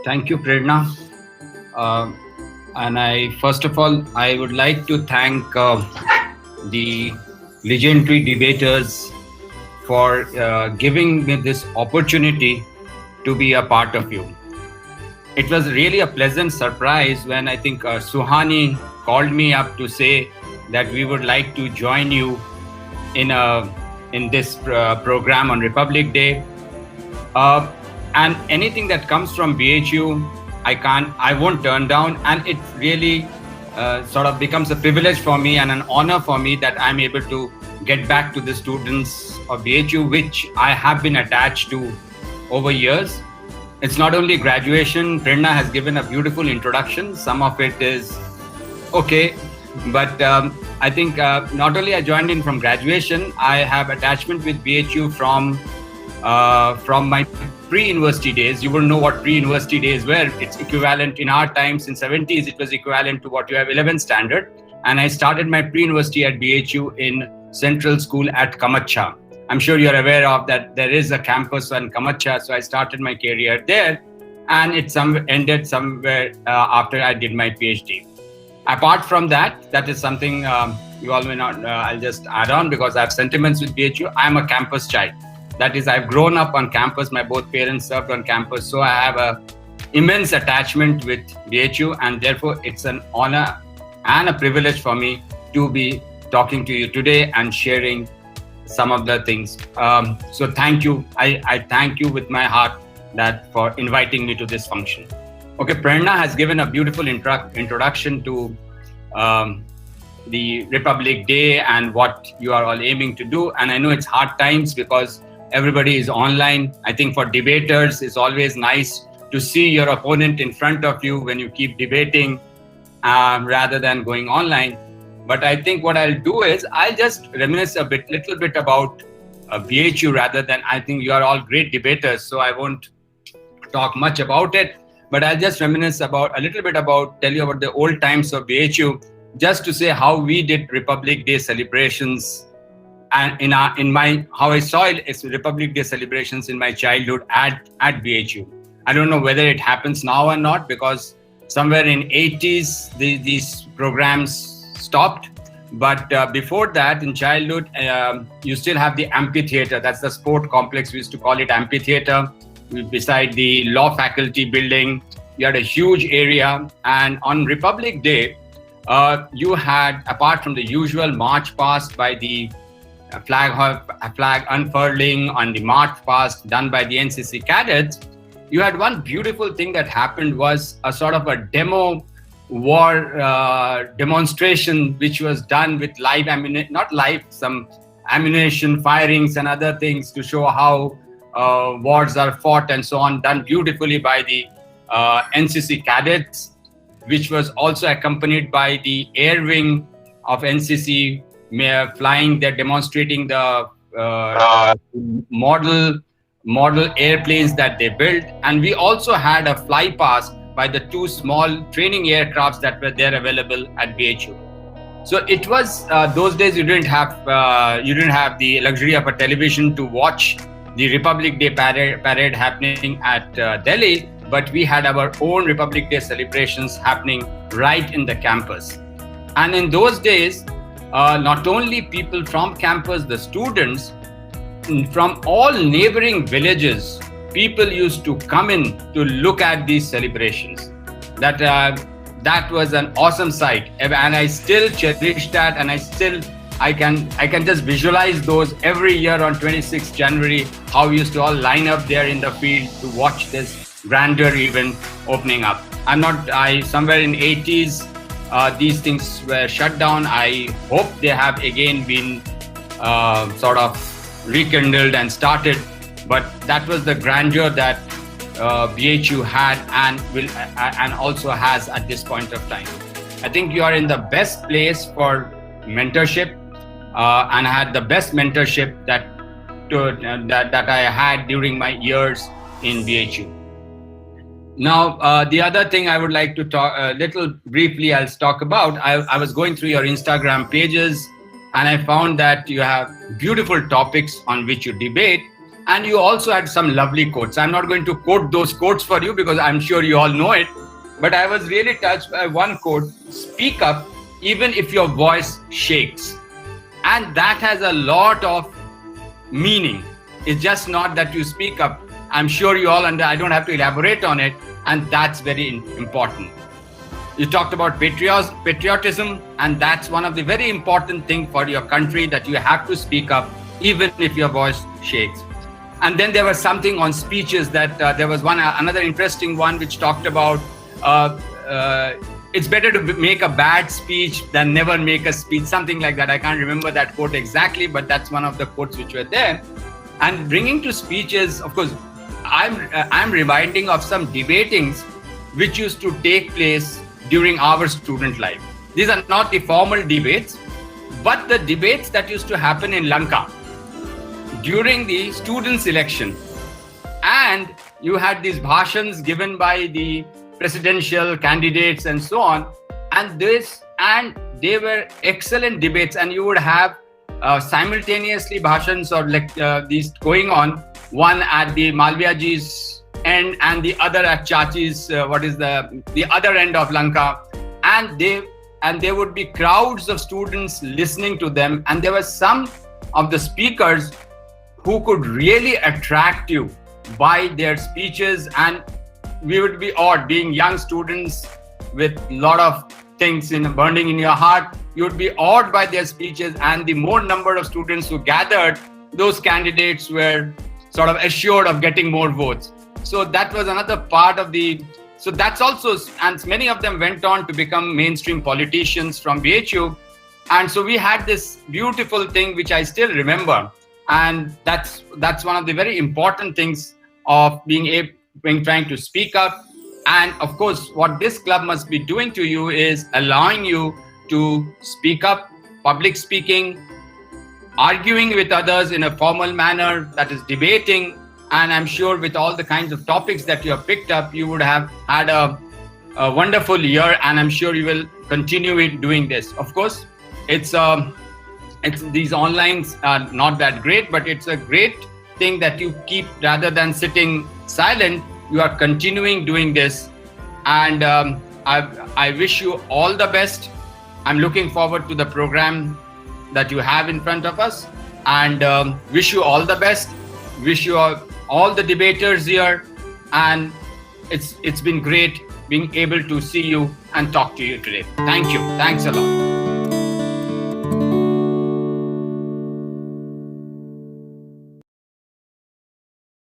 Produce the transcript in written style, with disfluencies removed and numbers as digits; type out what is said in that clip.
Thank you, Prerna. Uh, and first of all, I would like to thank the legendary debaters for giving me this opportunity to be a part of you. It was really a pleasant surprise when I think Suhani called me up to say that we would like to join you in this program on Republic Day. And anything that comes from BHU, I won't turn down. And it really sort of becomes a privilege for me and an honor for me that I'm able to get back to the students of BHU, which I have been attached to over years. It's not only graduation. Prerna has given a beautiful introduction. Some of it is okay, but I think not only I joined in from graduation, I have attachment with BHU from my pre-university days. You will know what pre-university days were. It's equivalent in our times in 70s. It was equivalent to what you have 11th standard. And I started my pre-university at BHU in Central School at Kamacha. I'm sure you're aware of that. There is a campus on Kamacha. So I started my career there, and it ended somewhere after I did my PhD. Apart from that, that is something you all may not. I'll just add on because I have sentiments with BHU. I'm a campus child. That is, I've grown up on campus. My both parents served on campus. So I have a immense attachment with BHU, and therefore it's an honor and a privilege for me to be talking to you today and sharing some of the things. So thank you. I thank you with my heart for inviting me to this function. Okay, Prerna has given a beautiful introduction to the Republic Day and what you are all aiming to do. And I know it's hard times because everybody is online. I think for debaters, it's always nice to see your opponent in front of you when you keep debating rather than going online. But I think what I'll do is I'll just reminisce little bit about BHU rather than, I think you are all great debaters, so I won't talk much about it. But I'll just reminisce tell you about the old times of BHU, just to say how we did Republic Day celebrations and how I saw Republic Day celebrations in my childhood at BHU. I don't know whether it happens now or not, because somewhere in 80s these programs stopped. But before that, in childhood, you still have the amphitheater. That's the sport complex. We used to call it amphitheater. Beside the law faculty building, you had a huge area. And on Republic Day, you had, apart from the usual march past by the flag unfurling on the march past done by the NCC cadets, you had one beautiful thing that happened was a sort of a demo war demonstration, which was done with live ammunition, not live, some ammunition firings and other things to show how wars are fought and so on, done beautifully by the NCC cadets, which was also accompanied by the air wing of NCC flying there, demonstrating the model airplanes that they built. And we also had a fly past by the two small training aircrafts that were there available at BHU. So it was those days you didn't have the luxury of a television to watch the Republic Day parade happening at Delhi, but we had our own Republic Day celebrations happening right in the campus. And in those days, not only people from campus, the students from all neighboring villages, people used to come in to look at these celebrations. That was an awesome sight, and I still cherish that. And I can just visualize those every year on 26th January, how we used to all line up there in the field to watch this grandeur event opening up. Somewhere in 80s, these things were shut down. I hope they have again been sort of rekindled and started. But that was the grandeur that BHU had and also has at this point of time. I think you are in the best place for mentorship, and I had the best mentorship that I had during my years in BHU. Now, the other thing I would like to talk little briefly, I'll talk about. I was going through your Instagram pages, and I found that you have beautiful topics on which you debate, and you also had some lovely quotes. I'm not going to quote those quotes for you because I'm sure you all know it, but I was really touched by one quote: "Speak up even if your voice shakes." And that has a lot of meaning. It's just not that you speak up. I'm sure you all I don't have to elaborate on it, and that's very important. You talked about patriotism, and that's one of the very important things for your country, that you have to speak up even if your voice shakes. And then there was something on speeches that there was another interesting one which talked about it's better to make a bad speech than never make a speech, something like that. I can't remember that quote exactly, but that's one of the quotes which were there. And bringing to speeches, of course, I'm reminding of some debatings which used to take place during our student life. These are not the formal debates, but the debates that used to happen in Lanka during the students' election. And you had these bhashans given by the presidential candidates and so on. And they were excellent debates, and you would have simultaneously bhashans or these going on, one at the Malviyaji's end and the other at Chachi's, the other end of Lanka. And there would be crowds of students listening to them. And there were some of the speakers who could really attract you by their speeches. And we would be awed, being young students with a lot of things burning in your heart. You would be awed by their speeches, and the more number of students who gathered, those candidates were sort of assured of getting more votes. So that was another part of so that's also, and many of them went on to become mainstream politicians from BHU. And so we had this beautiful thing, which I still remember. And that's one of the very important things of trying to speak up. And of course, what this club must be doing to you is allowing you to speak up, public speaking, arguing with others in a formal manner, that is debating. And I'm sure with all the kinds of topics that you have picked up, you would have had a wonderful year, and I'm sure you will continue doing this. Of course, it's these onlines are not that great, but it's a great thing that you keep, rather than sitting silent, you are continuing doing this. And I wish you all the best. I'm looking forward to the program that you have in front of us, and wish you all the best. Wish you all the debaters here, and it's been great being able to see you and talk to you today. Thank you. Thanks a lot.